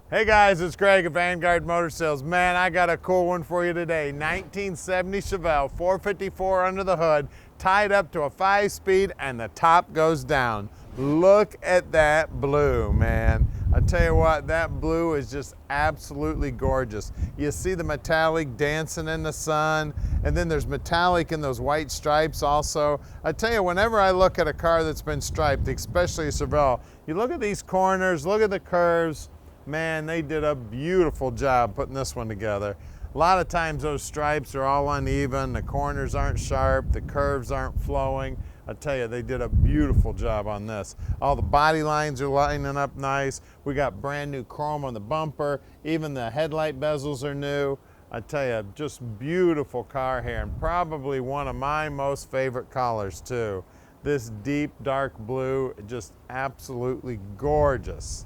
Hey guys, it's Greg of Vanguard Motor Sales. Man, I got a cool one for you today. 1970 Chevelle 454 under the hood, tied up to a 5-speed, and the top goes down. Look at that blue, man. I tell you what, that blue is just absolutely gorgeous. You see the metallic dancing in the sun, and then there's metallic in those white stripes also. I tell you, whenever I look at a car that's been striped, especially a Chevelle, you look at these corners, look at the curves. Man, they did a beautiful job putting this one together. A lot of times those stripes are all uneven, the corners aren't sharp, the curves aren't flowing. I tell you, they did a beautiful job on this. All the body lines are lining up nice. We got brand new chrome on the bumper. Even the headlight bezels are new. I tell you, just beautiful car here, and probably one of my most favorite colors too. This deep dark blue, just absolutely gorgeous.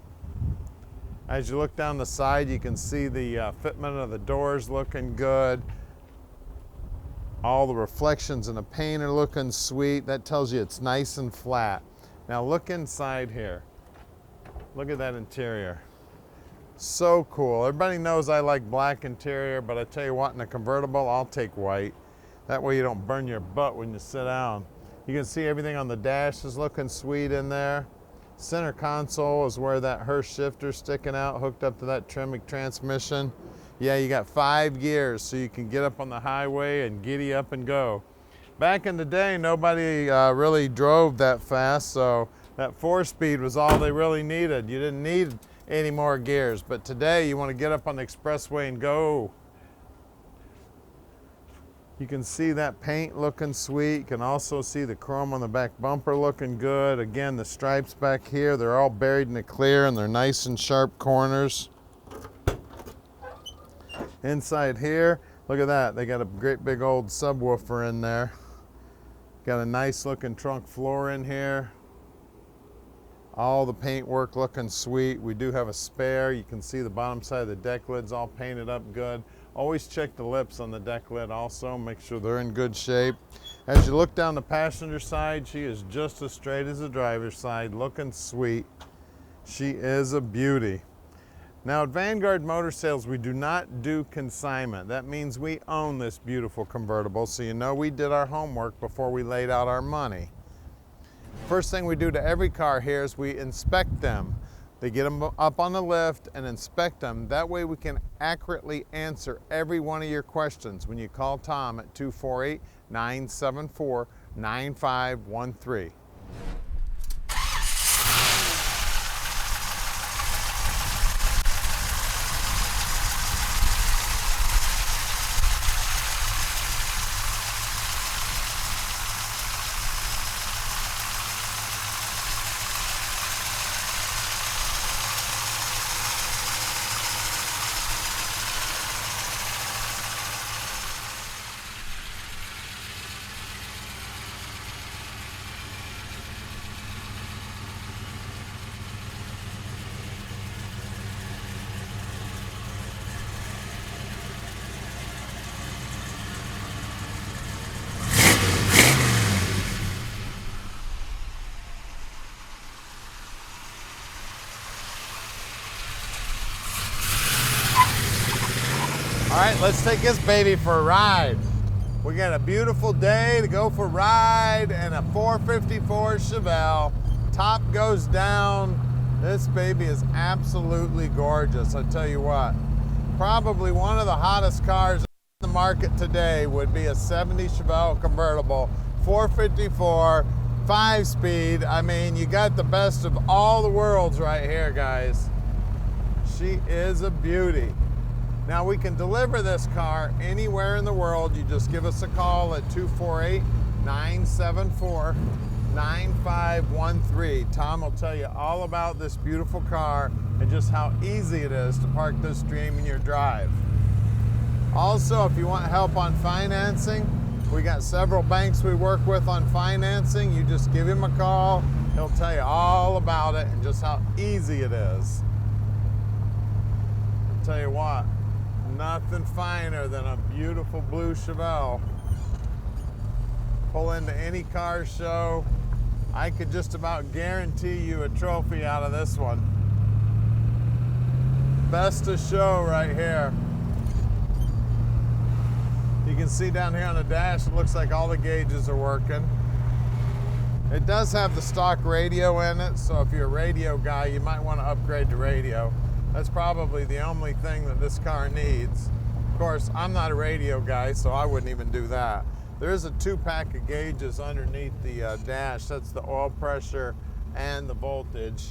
As you look down the side, you can see the fitment of the doors looking good. All the reflections in the paint are looking sweet. That tells you it's nice and flat. Now look inside here. Look at that interior. So cool. Everybody knows I like black interior, but I tell you what, in a convertible, I'll take white. That way you don't burn your butt when you sit down. You can see everything on the dash is looking sweet in there. Center console is where that Hurst shifter's sticking out, hooked up to that Tremec transmission. Yeah, you got 5 gears, so you can get up on the highway and giddy up and go. Back in the day, nobody really drove that fast, so that 4-speed was all they really needed. You didn't need any more gears, but today you want to get up on the expressway and go. You can see that paint looking sweet. You can also see the chrome on the back bumper looking good. Again, the stripes back here, they're all buried in the clear and they're nice and sharp corners. Inside here, look at that. They got a great big old subwoofer in there. Got a nice looking trunk floor in here. All the paint work looking sweet. We do have a spare. You can see the bottom side of the deck lid's all painted up good. Always check the lips on the deck lid also, make sure they're in good shape. As you look down the passenger side, she is just as straight as the driver's side, looking sweet. She is a beauty. Now at Vanguard Motor Sales, we do not do consignment. That means we own this beautiful convertible, so you know we did our homework before we laid out our money. First thing we do to every car here is we inspect them. They get them up on the lift and inspect them. That way we can accurately answer every one of your questions when you call Tom at 248-974-9513. All right, let's take this baby for a ride. We got a beautiful day to go for a ride in a 454 Chevelle. Top goes down. This baby is absolutely gorgeous, I tell you what. Probably one of the hottest cars in the market today would be a 70 Chevelle Convertible, 454, 5-speed. I mean, you got the best of all the worlds right here, guys. She is a beauty. Now we can deliver this car anywhere in the world. You just give us a call at 248-974-9513. Tom will tell you all about this beautiful car and just how easy it is to park this dream in your drive. Also, if you want help on financing, we got several banks we work with on financing. You just give him a call. He'll tell you all about it and just how easy it is. I'll tell you what. Nothing finer than a beautiful blue Chevelle. Pull into any car show, I could just about guarantee you a trophy out of this one. Best of show right here. You can see down here on the dash, it looks like all the gauges are working. It does have the stock radio in it, so if you're a radio guy, you might want to upgrade to radio. That's probably the only thing that this car needs. Of course, I'm not a radio guy, so I wouldn't even do that. There is a 2-pack of gauges underneath the dash. That's the oil pressure and the voltage.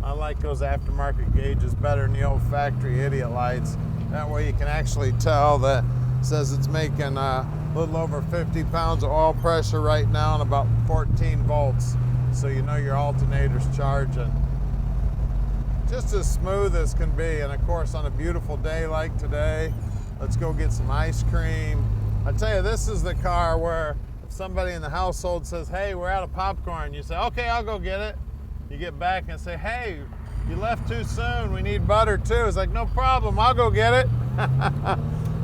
I like those aftermarket gauges better than the old factory idiot lights. That way you can actually tell that it says it's making a little over 50 pounds of oil pressure right now and about 14 volts. So you know your alternator's charging. Just as smooth as can be. And of course, on a beautiful day like today, let's go get some ice cream. I tell you, this is the car where if somebody in the household says, hey, we're out of popcorn, you say, okay, I'll go get it. You get back and say, hey, you left too soon, we need butter too. It's like, no problem, I'll go get it.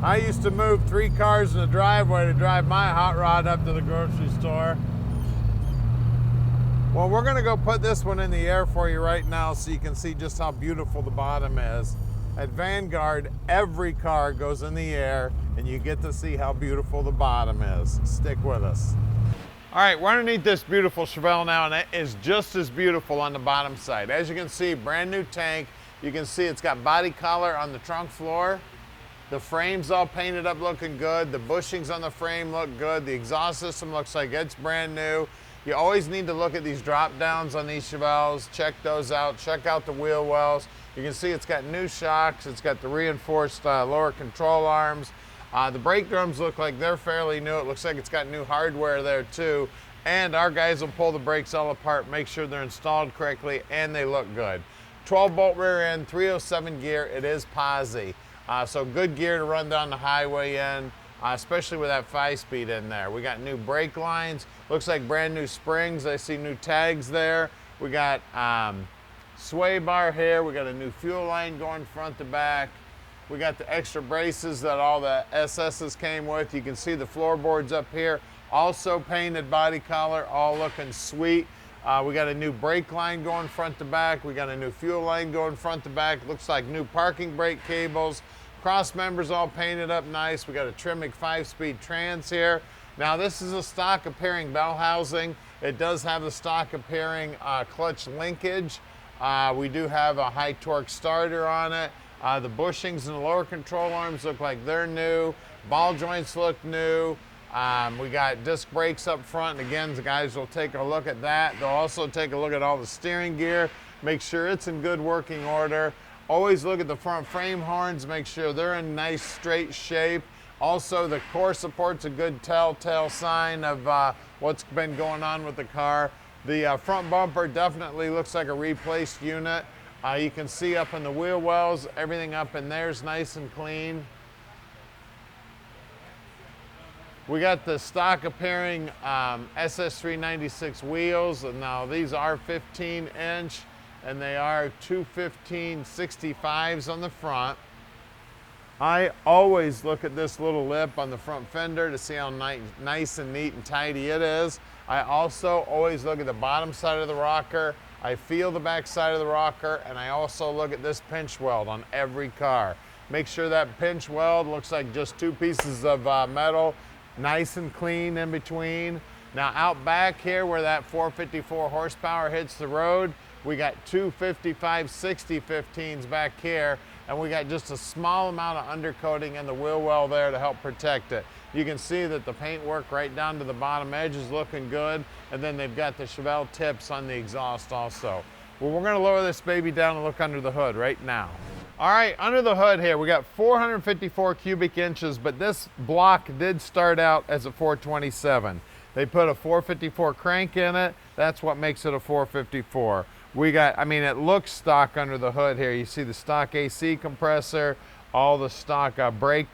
I used to move 3 cars in the driveway to drive my hot rod up to the grocery store. Well, we're gonna go put this one in the air for you right now so you can see just how beautiful the bottom is. At Vanguard, every car goes in the air and you get to see how beautiful the bottom is. Stick with us. All right, we're underneath this beautiful Chevelle now, and it is just as beautiful on the bottom side. As you can see, brand new tank. You can see it's got body color on the trunk floor. The frame's all painted up looking good. The bushings on the frame look good. The exhaust system looks like it's brand new. You always need to look at these drop downs on these Chevelles. Check those out. Check out the wheel wells. You can see it's got new shocks. It's got the reinforced lower control arms. The brake drums look like they're fairly new. It looks like it's got new hardware there too. And our guys will pull the brakes all apart, make sure they're installed correctly, and they look good. 12-bolt rear end, 307 gear. It is Posi. So good gear to run down the highway in, especially with that 5-speed in there. We got new brake lines. Looks like brand new springs. I see new tags there. We got sway bar here. We got a new fuel line going front to back. We got the extra braces that all the SS's came with. You can see the floorboards up here. Also painted body color, all looking sweet. We got a new brake line going front to back. We got a new fuel line going front to back. Looks like new parking brake cables. Cross members all painted up nice. We got a Tremec 5-speed trans here. Now this is a stock appearing bell housing. It does have the stock appearing clutch linkage. We do have a high torque starter on it. The bushings and the lower control arms look like they're new. Ball joints look new. We got disc brakes up front, and again, the guys will take a look at that. They'll also take a look at all the steering gear, make sure it's in good working order. Always look at the front frame horns, make sure they're in nice straight shape. Also, the core support's a good telltale sign of what's been going on with the car. The front bumper definitely looks like a replaced unit. You can see up in the wheel wells, everything up in there is nice and clean. We got the stock appearing SS396 wheels, and now these are 15-inch, and they are 215/65s on the front. I always look at this little lip on the front fender to see how nice and neat and tidy it is. I also always look at the bottom side of the rocker. I feel the back side of the rocker, and I also look at this pinch weld on every car. Make sure that pinch weld looks like just 2 pieces of metal, nice and clean in between. Now out back here where that 454 horsepower hits the road, we got 2 55/60/15s back here, and we got just a small amount of undercoating in the wheel well there to help protect it. You can see that the paint work right down to the bottom edge is looking good, and then they've got the Chevelle tips on the exhaust also. Well, we're gonna lower this baby down and look under the hood right now. All right, under the hood here, we got 454 cubic inches, but this block did start out as a 427. They put a 454 crank in it. That's what makes it a 454. We got, I mean, it looks stock under the hood here. You see the stock AC compressor, all the stock brake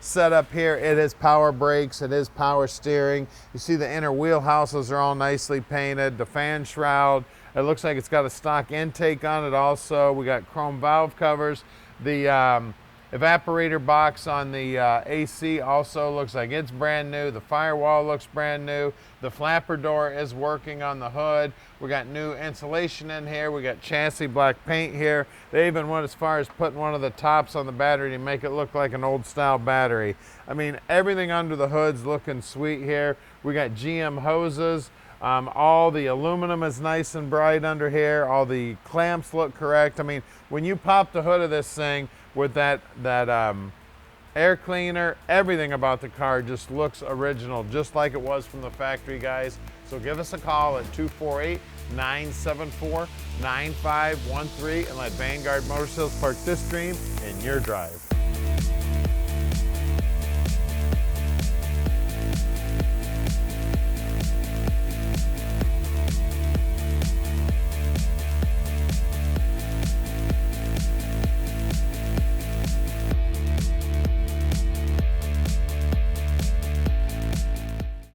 setup here. It is power brakes, it is power steering. You see the inner wheel houses are all nicely painted, the fan shroud. It looks like it's got a stock intake on it also. We got chrome valve covers. The Evaporator box on the AC also looks like it's brand new. The firewall looks brand new. The flapper door is working on the hood. We got new insulation in here. We got chassis black paint here. They even went as far as putting one of the tops on the battery to make it look like an old style battery. I mean, everything under the hood's looking sweet here. We got GM hoses. All the aluminum is nice and bright under here. All the clamps look correct. I mean, when you pop the hood of this thing with that air cleaner, everything about the car just looks original, just like it was from the factory, guys. So give us a call at 248-974-9513 and let Vanguard Motor Sales park this dream in your drive.